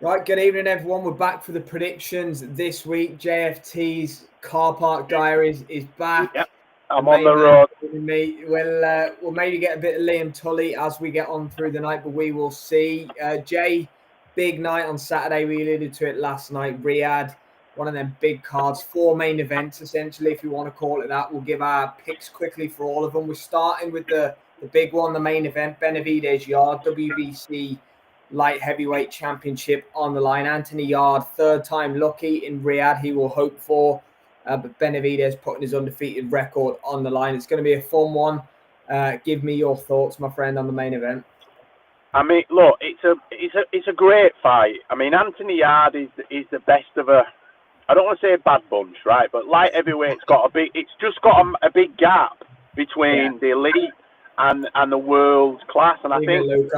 Right, good evening, everyone. We're back for the predictions this week. JFT's Car Park Diaries is back. Yep, I'm on the road. We'll maybe get a bit of Liam Tully as we get on through the night, but we will see. Jay, big night on Saturday. We alluded to it last night. Riyadh, one of them big cards, 4 main events, essentially, if you want to call it that. We'll give our picks quickly for all of them. We're starting with the big one, the main event, Benavidez Yarde, WBC Light Heavyweight Championship on the line. Anthony Yarde, third time lucky in Riyadh, he will hope for. But Benavidez putting his undefeated record on the line. It's going to be a fun one. Give me your thoughts, my friend, on the main event. I mean, look, it's a great fight. I mean, Anthony Yarde is the best of a. I don't want to say a bad bunch, right? But light heavyweight's got a big. It's just got a big gap between the elite and the world class, and I think.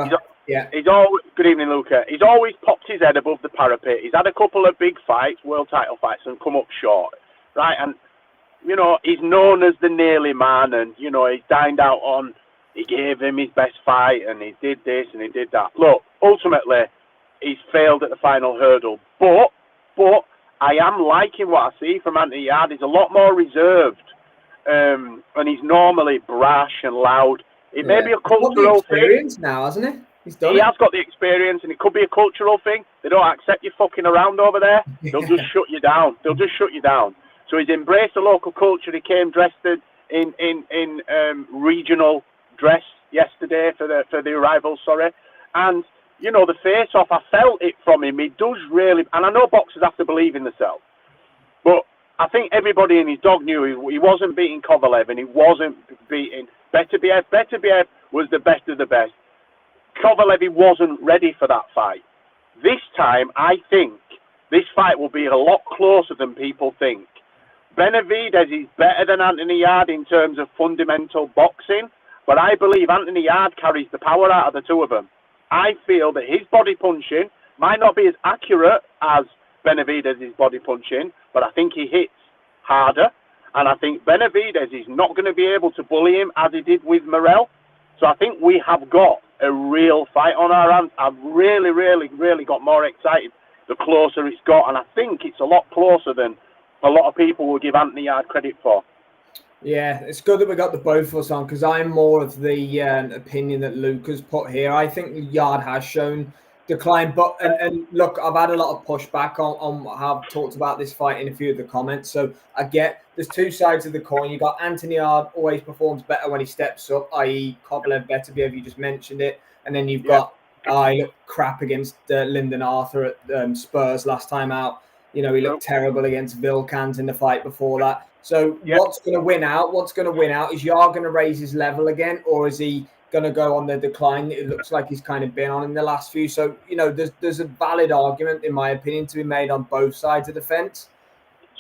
He's always, good evening, Luca. He's always popped his head above the parapet. He's had a couple of big fights, world title fights, and come up short, right? And, you know, he's known as the nearly man, and, you know, he's dined out on, he gave him his best fight, and he did this, and he did that. Look, ultimately, he's failed at the final hurdle. But I am liking what I see from Anthony Yarde. He's a lot more reserved, and he's normally brash and loud. It may be a cultural thing now, hasn't he? He has got the experience, and it could be a cultural thing. They don't accept you fucking around over there. They'll just shut you down. So he's embraced the local culture. He came dressed in regional dress yesterday for the arrival. And you know, the face-off, I felt it from him. He does really, and I know boxers have to believe in themselves, but I think everybody in his dog knew he wasn't beating Kovalev, and he wasn't beating Beterbiev. Beterbiev was the best of the best. Kovalev wasn't ready for that fight. This time, I think this fight will be a lot closer than people think. Benavidez is better than Anthony Yarde in terms of fundamental boxing, but I believe Anthony Yarde carries the power out of the two of them. I feel that his body punching might not be as accurate as Benavidez's body punching, but I think he hits harder, and I think Benavidez is not going to be able to bully him as he did with Morel. So I think we have got a real fight on our hands. I've really got more excited the closer it's got, and I think it's a lot closer than a lot of people will give Anthony Yarde credit for. Yeah, it's good that we got the both of us on, because I'm more of the opinion that Luca's put here. I think Yarde has shown decline, but and look, I've had a lot of pushback on how I've talked about this fight in a few of the comments. So I get there's two sides of the coin. You got Anthony Yarde always performs better when he steps up, i.e. Kovalev, Beterbiev, you just mentioned it, and then you've got he looked crap against Lyndon Arthur at Spurs last time out. You know, he looked terrible against Vilkans in the fight before that. So what's going to win out? Is Yarde going to raise his level again, or is he going to go on the decline? It looks like he's kind of been on in the last few. So, you know, there's a valid argument, in my opinion, to be made on both sides of the fence.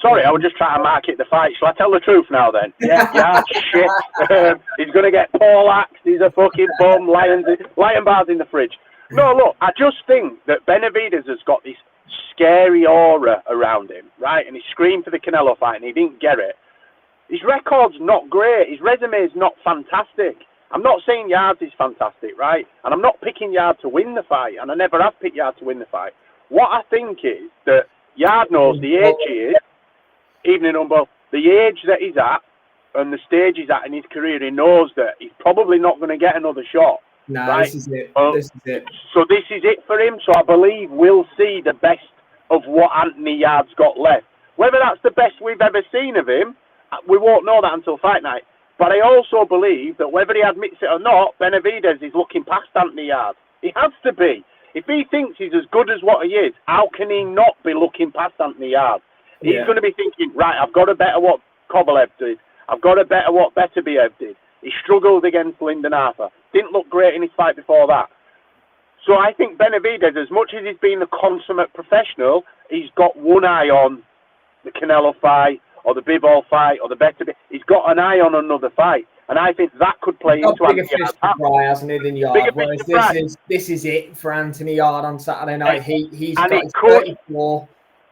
Sorry, I was just trying to market the fight. Shall I tell the truth now then? Yeah, shit. He's going to get Paul axed. He's a fucking bum. Lion bars in the fridge. No, look, I just think that Benavidez has got this scary aura around him, right? And he screamed for the Canelo fight and he didn't get it. His record's not great. His resume is not fantastic. I'm not saying Yarde is fantastic, right? And I'm not picking Yarde to win the fight, and I never have picked Yarde to win the fight. What I think is that Yarde knows the age he is, evening Umbo, the age that he's at and the stage he's at in his career, he knows that he's probably not going to get another shot. No, right? This is it. So this is it for him. So I believe we'll see the best of what Anthony Yarde's got left. Whether that's the best we've ever seen of him, we won't know that until fight night. But I also believe that whether he admits it or not, Benavidez is looking past Anthony Yarde. He has to be. If he thinks he's as good as what he is, how can he not be looking past Anthony Yarde? He's going to be thinking, right, I've got to better what Kovalev did. I've got to better what Beterbiev did. He struggled against Lyndon Arthur. Didn't look great in his fight before that. So I think Benavidez, as much as he's been a consummate professional, he's got one eye on the Canelo fight, or the Bivol fight, or the Beterbiev. He's got an eye on another fight. And I think that could play into Anthony Yarde, hasn't it, than Yarde? Whereas this is it for Anthony Yarde on Saturday night. He's got his 34.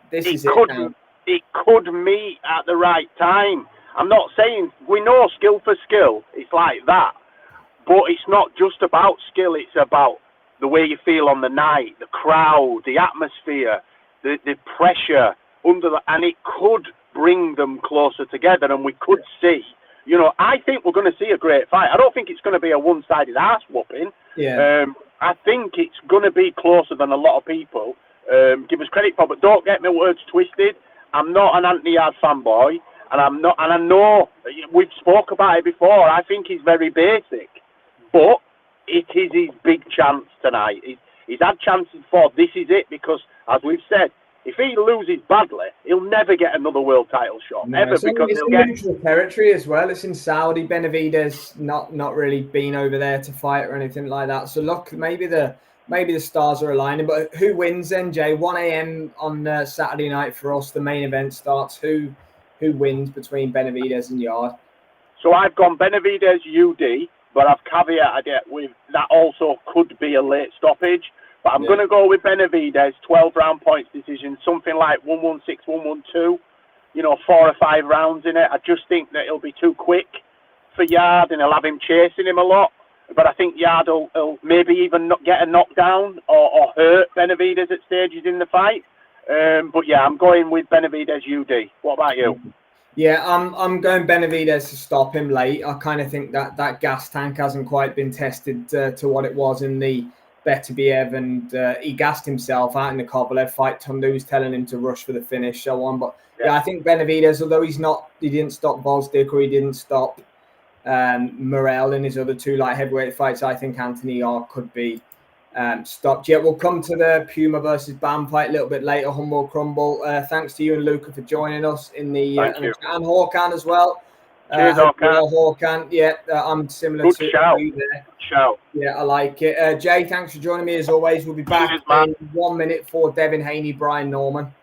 This is it now. It could meet at the right time. I'm not saying, we know skill for skill, it's like that. But it's not just about skill, it's about the way you feel on the night, the crowd, the atmosphere, the pressure and it could bring them closer together, and we could see. I think we're going to see a great fight. I don't think it's going to be a one-sided ass whooping. Yeah. I think it's going to be closer than a lot of people give us credit for. But don't get my words twisted. I'm not an Anthony Yarde fanboy, and I know we've spoke about it before. I think he's very basic, but it is his big chance tonight. He's had chances before. This is it, because as we've said, if he loses badly, he'll never get another world title shot ever, because it's in neutral territory as well. It's in Saudi. Benavidez not really been over there to fight or anything like that. So look, maybe the stars are aligning. But who wins then, Jay? 1 a.m. on Saturday night for us. The main event starts. Who wins between Benavidez and Yarde? So I've gone Benavidez UD, but I've caveated it with that also could be a late stoppage. But I'm going to go with Benavidez, 12-round points decision, something like 1-1-6, 1-1-2, 4 or 5 rounds in it. I just think that it'll be too quick for Yarde, and he'll have him chasing him a lot. But I think Yarde will maybe even not get a knockdown or hurt Benavidez at stages in the fight. But yeah, I'm going with Benavidez UD. What about you? Yeah, I'm going Benavidez to stop him late. I kind of think that gas tank hasn't quite been tested to what it was in the Beterbiev, and he gassed himself out in the Kovalev fight. Tunde was telling him to rush for the finish, so on. But yeah, I think Benavidez, although he didn't stop Volstik, or he didn't stop Morel in his other 2 light heavyweight fights, I think Anthony Yarde could be stopped. Yeah, we'll come to the Puma versus Bam fight a little bit later. Humble Crumble. Thanks to you and Luca for joining us in the and Håkan as well. Cheers, Håkan. Yeah, I'm similar Good to shout. you there. Shout. Yeah, I like it. Jay, thanks for joining me as always. We'll be back in 1 minute for Devin Haney, Brian Norman.